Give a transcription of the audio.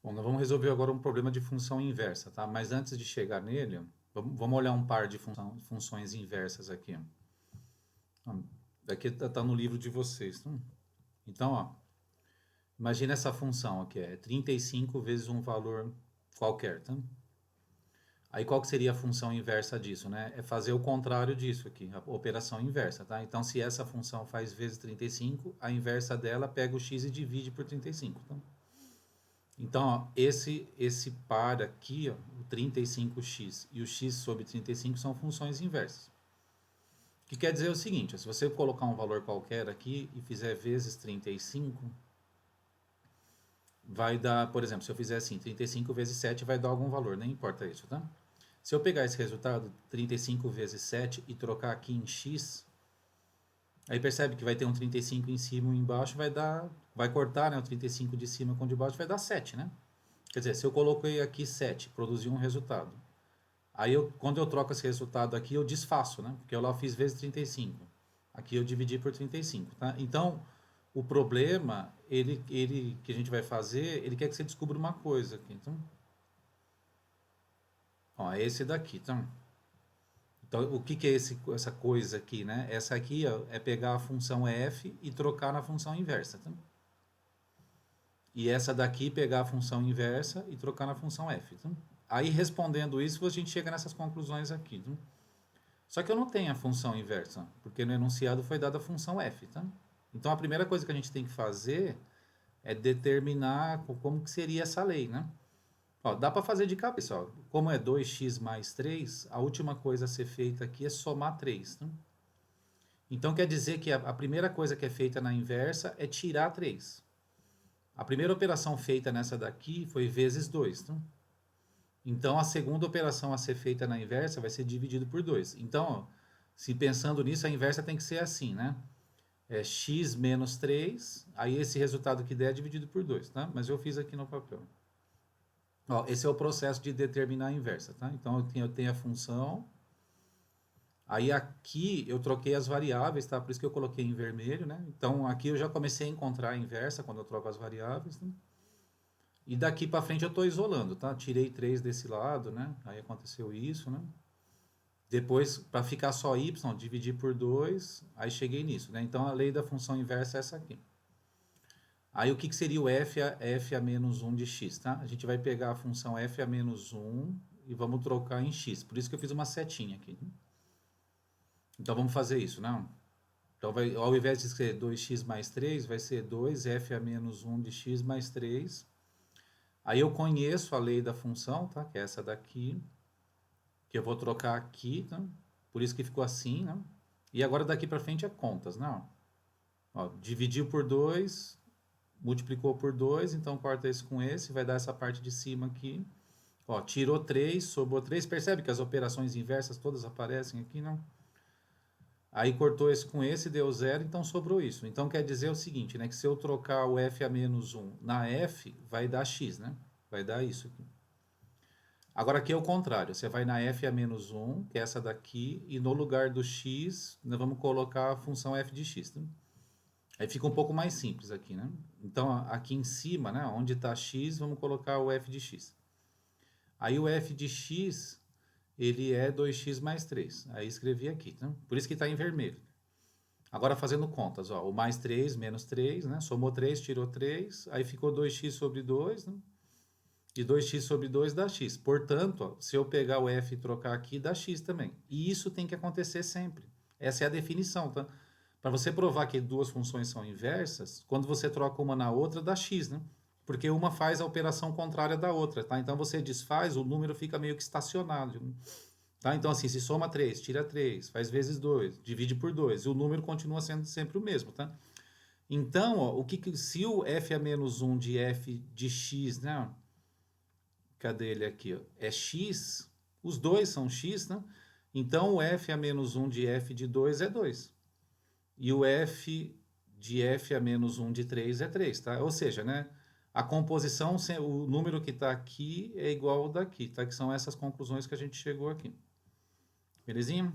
Bom, nós vamos resolver agora um problema de função inversa, tá? Mas antes de chegar nele, ó, vamos olhar um par de funções inversas aqui. Ó. Daqui tá no livro de vocês. Tá? Então, ó, imagina essa função aqui, é 35 vezes um valor qualquer, tá? Aí qual que seria a função inversa disso, né? É fazer o contrário disso aqui, a operação inversa, tá? Então, se essa função faz vezes 35, a inversa dela pega o x e divide por 35, tá? Então, ó, esse par aqui, ó, o 35x e o x sobre 35 são funções inversas. O que quer dizer o seguinte, ó, se você colocar um valor qualquer aqui e fizer vezes 35, vai dar, por exemplo, se eu fizer assim, 35 vezes 7 vai dar algum valor, nem importa isso, tá? Se eu pegar esse resultado, 35 vezes 7, e trocar aqui em x, aí percebe que vai ter um 35 em cima e um embaixo, vai cortar, né, o 35 de cima com o de baixo, vai dar 7, né? Quer dizer, se eu coloquei aqui 7, produziu um resultado. Aí, quando eu troco esse resultado aqui, eu desfaço, né? Porque eu lá fiz vezes 35. Aqui eu dividi por 35, tá? Então, o problema, ele que a gente vai fazer, ele quer que você descubra uma coisa aqui. Então, ó, é esse daqui, tá? Então, o que que é essa coisa aqui, né? Essa aqui, ó, é pegar a função f e trocar na função inversa, tá? E essa daqui pegar a função inversa e trocar na função f. Tá? Aí, respondendo isso, a gente chega nessas conclusões aqui. Tá? Só que eu não tenho a função inversa, porque no enunciado foi dada a função f. Tá? Então, a primeira coisa que a gente tem que fazer é determinar como que seria essa lei. Né? Ó, dá para fazer de cabeça. Ó. Como é 2x mais 3, a última coisa a ser feita aqui é somar 3. Tá? Então, quer dizer que a primeira coisa que é feita na inversa é tirar 3. A primeira operação feita nessa daqui foi vezes 2. Tá? Então, a segunda operação a ser feita na inversa vai ser dividido por 2. Então, ó, se pensando nisso, a inversa tem que ser assim, né? É x menos 3, aí esse resultado que der é dividido por 2, tá? Mas eu fiz aqui no papel. Ó, esse é o processo de determinar a inversa, tá? Então, eu tenho a função, aí aqui eu troquei as variáveis, tá? Por isso que eu coloquei em vermelho, né? Então, aqui eu já comecei a encontrar a inversa quando eu troco as variáveis, né? E daqui para frente eu estou isolando, tá? Tirei 3 desse lado, né? Aí aconteceu isso, né? Depois, para ficar só y, dividir por 2, aí cheguei nisso, né? Então, a lei da função inversa é essa aqui. Aí, o que, que seria o f a menos 1 de x, tá? A gente vai pegar a função f a menos 1 e vamos trocar em x. Por isso que eu fiz uma setinha aqui. Então, vamos fazer isso, não? Então, ao invés de ser 2x mais 3, vai ser 2f a menos 1 de x mais 3. Aí, eu conheço a lei da função, tá? Que é essa daqui, que eu vou trocar aqui, tá? Por isso que ficou assim, né? E agora daqui para frente é contas, não? Ó, dividiu por 2, multiplicou por 2, então corta esse com esse, vai dar essa parte de cima aqui. Ó, tirou 3, sobrou 3. Percebe que as operações inversas todas aparecem aqui, não? Aí cortou esse com esse, deu 0, então sobrou isso. Então quer dizer o seguinte, né? Que se eu trocar o f a menos 1 na f, vai dar x, né? Vai dar isso aqui. Agora aqui é o contrário, você vai na f a menos 1, que é essa daqui, e no lugar do x, nós vamos colocar a função f de x. Né? Aí fica um pouco mais simples aqui, né? Então, aqui em cima, né, onde está x, vamos colocar o f de x. Aí o f de x, ele é 2x mais 3. Aí escrevi aqui, né? Por isso que está em vermelho. Agora fazendo contas, ó, o mais 3 menos 3, né? Somou 3, tirou 3, aí ficou 2x sobre 2, né? E 2x sobre 2 dá x. Portanto, ó, se eu pegar o f e trocar aqui, dá x também. E isso tem que acontecer sempre. Essa é a definição, tá? Para você provar que duas funções são inversas, quando você troca uma na outra, dá x, né? Porque uma faz a operação contrária da outra, tá? Então você desfaz, o número fica meio que estacionado. Tá? Então, assim, se soma 3, tira 3, faz vezes 2, divide por 2, e o número continua sendo sempre o mesmo, tá? Então, ó, se o f a menos 1 de f de x, né? Cadê ele aqui? Ó? É x, os dois são x, né? Então o f a menos 1 de f de 2 é 2. E o f de f a menos 1 de 3 é 3, tá? Ou seja, né? A composição, o número que está aqui é igual ao daqui, tá? Que são essas conclusões que a gente chegou aqui. Belezinha?